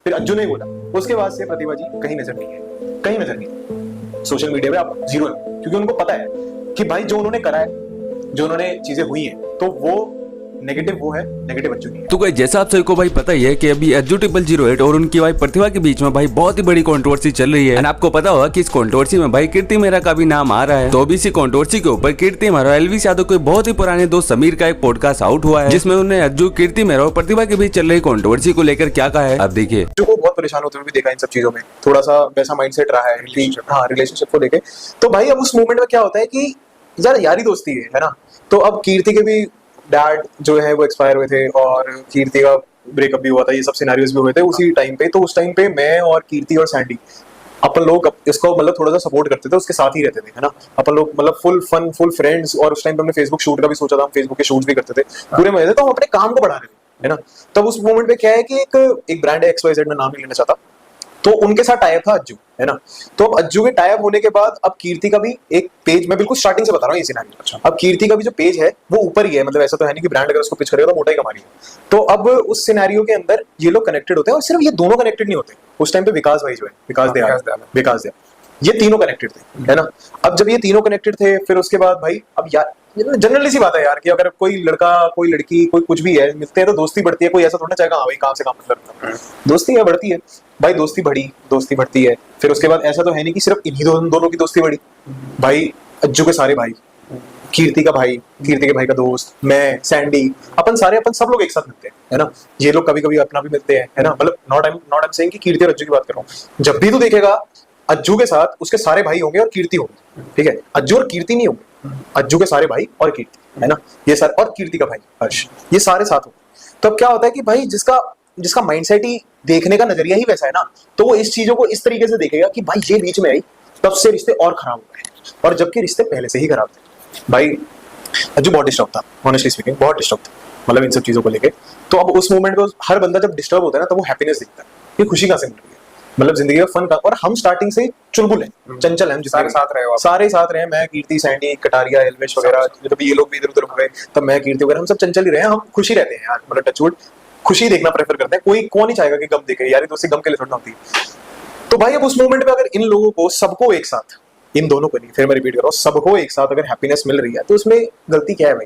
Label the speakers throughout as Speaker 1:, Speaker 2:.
Speaker 1: फिर अज्जू ने बोला। उसके बाद से प्रतिभा जी कहीं नजर नहीं है, कहीं नजर नहीं है। सोशल मीडिया पे आप जीरो है, क्योंकि उनको पता है कि भाई जो उन्होंने करा है, जो उन्होंने चीजें हुई हैं, तो वो नेगेटिव वो है, नेगेटिव अज्जू नहीं है।
Speaker 2: तो गाइस जैसा आप सभी को भाई पता ही है कि अभी अज्जू 008 और उनकी भाई प्रतिभा के बीच में भाई बहुत ही बड़ी कंट्रोवर्सी चल रही है। एंड आपको पता होगा कि इस कंट्रोवर्सी में भाई कीर्ति मेहरा का भी नाम आ रहा है। तो अभी इसी कंट्रोवर्सी के ऊपर कीर्ति मेहरा और एलवीस यादव के बहुत ही पुराने दोस्त समीर का एक पॉडकास्ट आउट हुआ है, जिसमें उन्होंने अज्जू, कीर्ति मेहरा और प्रतिभा के बीच चल रही कंट्रोवर्सी को लेकर क्या कहा है, अब देखिए।
Speaker 1: अज्जू को बहुत परेशान होते हुए भी देखा इन सब चीजों में, थोड़ा सा वैसा माइंडसेट रहा है रिलेशनशिप को लेके। तो भाई अब उस मोमेंट में क्या होता है कि यार यारी दोस्ती है ना। तो अब कीर्ति के भी डैड जो है वो एक्सपायर हुए थे और कीर्ति का ब्रेकअप भी हुआ था, ये सब सिनेरियोज भी हुए थे उसी टाइम पे। तो उस टाइम पे मैं और कीर्ति और सैंडी अपन लोग इसको मतलब थोड़ा सा सपोर्ट करते थे, उसके साथ ही रहते थे, है ना। अपन लोग मतलब फुल फन, फुल फ्रेंड्स। और उस टाइम पे हमने फेसबुक शूट का भी सोचा था, हम फेसबुक के शूट्स भी करते थे, पूरे मजे थे। तो हम अपने काम को बढ़ा रहे थे, है ना। तब उस मोमेंट पे क्या है कि एक ब्रांड है XYZ, में नाम नहीं लेना चाहता, तो उनके साथ टाइप था अज्जू, है ना। तो अब अज्जू के टाइप होने के बाद अब कीर्ति का भी एक पेज, मैं बिल्कुल स्टार्टिंग से बता रहा हूँ ये सिनेरियो। अच्छा, अब कीर्ति का भी जो पेज है वो ऊपर ही है, मतलब ऐसा तो है नहीं कि ब्रांड अगर उसको पिच करेगा तो मोटा ही कमा रही है। तो अब उस सिनेरियो के अंदर ये लोग कनेक्टेड होते हैं, और सिर्फ ये दोनों कनेक्टेड नहीं होते। उस टाइम पे विकास भाई जो है, विकास दयाल, ये तीनों कनेक्टेड थे, है ना। अब जब ये तीनों कनेक्टेड थे, फिर उसके बाद भाई अब यार जनरली सी बात है यार कि अगर कोई लड़का, कोई लड़की, कोई कुछ भी है, मिलते हैं तो दोस्ती बढ़ती है। कोई ऐसा थोड़ा चाहेगा हाँ भाई काम से काम मतलब दोस्ती है, बढ़ती है भाई, दोस्ती बढ़ती है। फिर उसके बाद ऐसा तो है नहीं कि सिर्फ इन्हीं दोनों की दोस्ती बढ़ी भाई। अज्जू के सारे भाई, कीर्ति का भाई, कीर्ति के भाई का दोस्त, मैं, सैंडी, अपन सब लोग एक साथ मिलते हैं, है ना। ये लोग कभी कभी अपना भी मिलते हैं, है ना। मतलब नॉट आई एम सेइंग कि कीर्ति और अज्जू की बात कर रहा हूँ। जब भी तू देखेगा अज्जू के साथ उसके सारे भाई होंगे और कीर्ति होगी, ठीक है। अज्जू और कीर्ति नहीं होंगे, अज्जू के सारे भाई और कीर्ति, है ना। ये सारे, और कीर्ति का भाई हर्ष, ये सारे साथ होंगे। तो अब क्या होता है कि भाई जिसका माइंडसेट ही, देखने का नजरिया ही वैसा है ना, तो वो इस चीजों को इस तरीके से देखेगा कि भाई ये बीच में आई तब से रिश्ते और खराब हो गए, और जबकि रिश्ते पहले से ही खराब थे भाई। अज्जू बहुत डिस्टर्ब था, ऑनेस्टली स्पीकिंग बहुत डिस्टर्ब था, मतलब इन सब चीजों को लेके। तो अब उस मोमेंट में हर बंदा जब डिस्टर्ब होता है ना, तो वो हैप्पीनेस दिखता है, ये खुशी कहां से मिल रही है, मतलब जिंदगी का फन का। और हम स्टार्टिंग से चुलबुल हैं, चंचल हैं, सारे साथ रहे। मैं, कीर्ति, सैंडी, कटारिया, एल्वेश वगैरह, जब ये लोग भी इधर उधर हो गए तब मैं, कीर्ति वगैरह, हम सब चंचल ही रहे हैं। हम खुशी रहते हैं यार, मतलब टचवुड खुशी देखना प्रेफर करते हैं। कोई कौन नहीं चाहेगा कि गम देखे, यारी दोस्ती गम के लिए थोड़ा होती है। तो भाई अब उस मोमेंट पे अगर इन लोगों को, सबको एक साथ, इन दोनों को नहीं, फिर मैं रिपीट कर रहा हूँ, सबको एक साथ अगर हैप्पीनेस मिल रही है तो उसमें गलती क्या है भाई।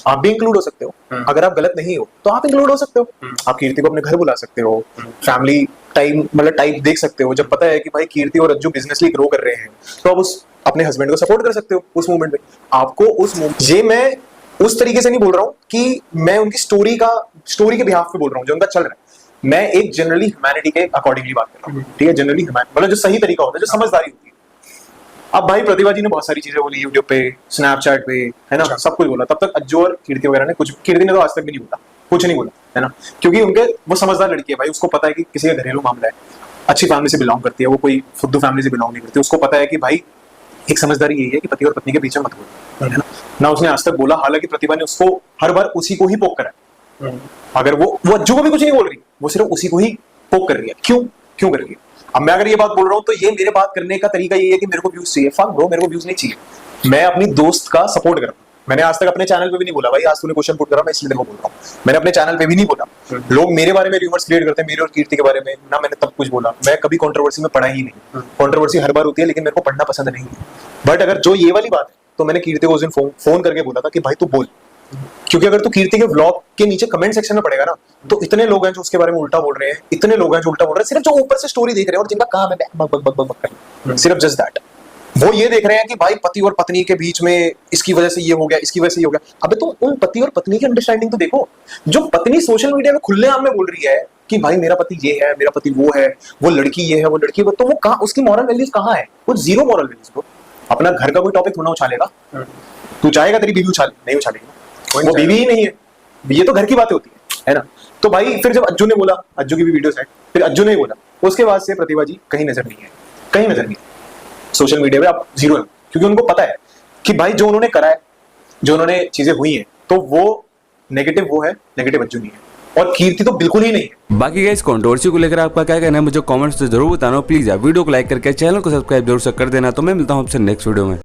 Speaker 1: आप भी इंक्लूड हो सकते हो, अगर आप गलत नहीं हो तो आप इंक्लूड हो सकते हो। आप कीर्ति को अपने घर बुला सकते हो, फैमिली टाइम मतलब टाइप देख सकते हो। जब पता है कि भाई कीर्ति और अज्जू बिजनेसली ग्रो कर रहे हैं, तो आप उस अपने हस्बैंड को सपोर्ट कर सकते हो उस मोमेंट में। आपको उस ये मैं उस तरीके से नहीं बोल रहा हूँ कि मैं उनकी स्टोरी के बिहाफ पे बोल रहा हूँ जो उनका चल रहा है। मैं एक जनरली ह्यूमैनिटी के अकॉर्डिंगली बात कर रहा हूँ, ठीक है। जनरली मतलब जो सही तरीका होता है, जो समझदारी होती है। अब भाई प्रतिभा जी ने बहुत सारी चीजें बोली यूट्यूब पे, स्नैपचैट पे, है ना, सब कुछ बोला। तब तक अज्जू और कीर्ति वगैरह ने कुछ, कीर्ति ने तो आज तक भी नहीं बोला, कुछ नहीं बोला, है ना। क्योंकि उनके, वो समझदार लड़की है भाई, उसको पता है कि किसी का घरेलू मामला है, अच्छी फैमिली से बिलोंग करती है, वो कोई फुद्दू फैमिली से बिलोंग नहीं करती। उसको पता है कि भाई एक समझदारी यही है कि पति और पत्नी के बीच में मत बोलो, है ना उसने आज तक बोला। हालांकि प्रतिभा ने उसको हर बार उसी को ही पोक करा है। अगर वो अज्जू को भी कुछ नहीं बोल रही, वो सिर्फ उसी को ही पोक कर रही है। क्यों कर रही है? अब मैं अगर ये बात बोल रहा हूँ तो ये मेरे बात करने का तरीका ये है कि मेरे को व्यूज चाहिए। फक ब्रो, मेरे को व्यूज नहीं चाहिए। मैं अपनी दोस्त का सपोर्ट कर रहा हूँ। मैंने आज तक अपने चैनल पे भी नहीं बोला भाई, आज तूने क्वेश्चन पुट करा, मैं इसलिए तेरे को बोल रहा हूँ। मैंने अपने चैनल पे भी नहीं बोला। लोग मेरे बारे में रूमर्स क्रिएट करते हैं, मेरे और कीर्ति के बारे में ना, मैंने तब कुछ बोला। मैं कभी कंट्रोवर्सी में पढ़ा ही नहीं। कंट्रोवर्सी हर बार होती है, लेकिन मेरे को पढ़ना पसंद नहीं है। बट अगर जो ये वाली बात है, तो मैंने कीर्ति को उस दिन फोन करके बोला था कि भाई तू बोल, क्योंकि अगर तू कीर्ति के व्लॉग के नीचे कमेंट सेक्शन में पड़ेगा ना, तो इतने लोग हैं जो उसके बारे में उल्टा बोल रहे हैं, इतने लोग हैं जो उल्टा बोल रहे हैं, सिर्फ जो ऊपर से स्टोरी देख रहे हैं और जिनका काम है बक बक बक करना, सिर्फ जस्ट दैट। वो ये देख रहे हैं कि भाई पति और पत्नी के बीच में इसकी वजह से ये हो गया, इसकी वजह से ये हो गया। अबे तुम उन पति और पत्नी की अंडरस्टैंडिंग तो देखो। जो पत्नी सोशल मीडिया में खुलेआम में बोल रही है कि भाई मेरा पति ये है, मेरा पति वो है, वो लड़की ये है, वो लड़की वो, तो वो कहाँ, उसकी मॉरल वैल्यूज कहाँ है? वो जीरो मॉरल वैल्यूज। को अपना घर का कोई टॉपिक थोड़ा उछालेगा, तू चाहेगा तेरी बीवी उछाले? नहीं उछालेगी, वो बीवी ही नहीं है। ये तो घर की बातें होती है ना। तो भाई फिर जब अज्जू ने बोला, अज्जू की भी वीडियोस है, फिर अज्जू ने बोला, उसके बाद से प्रतिभा जी कहीं नजर नहीं है, कहीं नजर नहीं है। सोशल मीडिया पे आप जीरो है, क्योंकि उनको पता है कि भाई जो उन्होंने करा है, जो उन्होंने चीजें हुई हैं, तो वो नेगेटिव वो है, नेगेटिव अज्जू नहीं है। और कीर्ति तो बिल्कुल ही नहीं है।
Speaker 2: बाकी गाइस कंट्रोवर्सी को लेकर आपका क्या कहना है मुझे कमेंट्स से जरूर बताना। प्लीज यार वीडियो को लाइक करके चैनल को सब्सक्राइब जरूर से कर देना। तो मैं मिलता हूँ आपसे नेक्स्ट वीडियो में।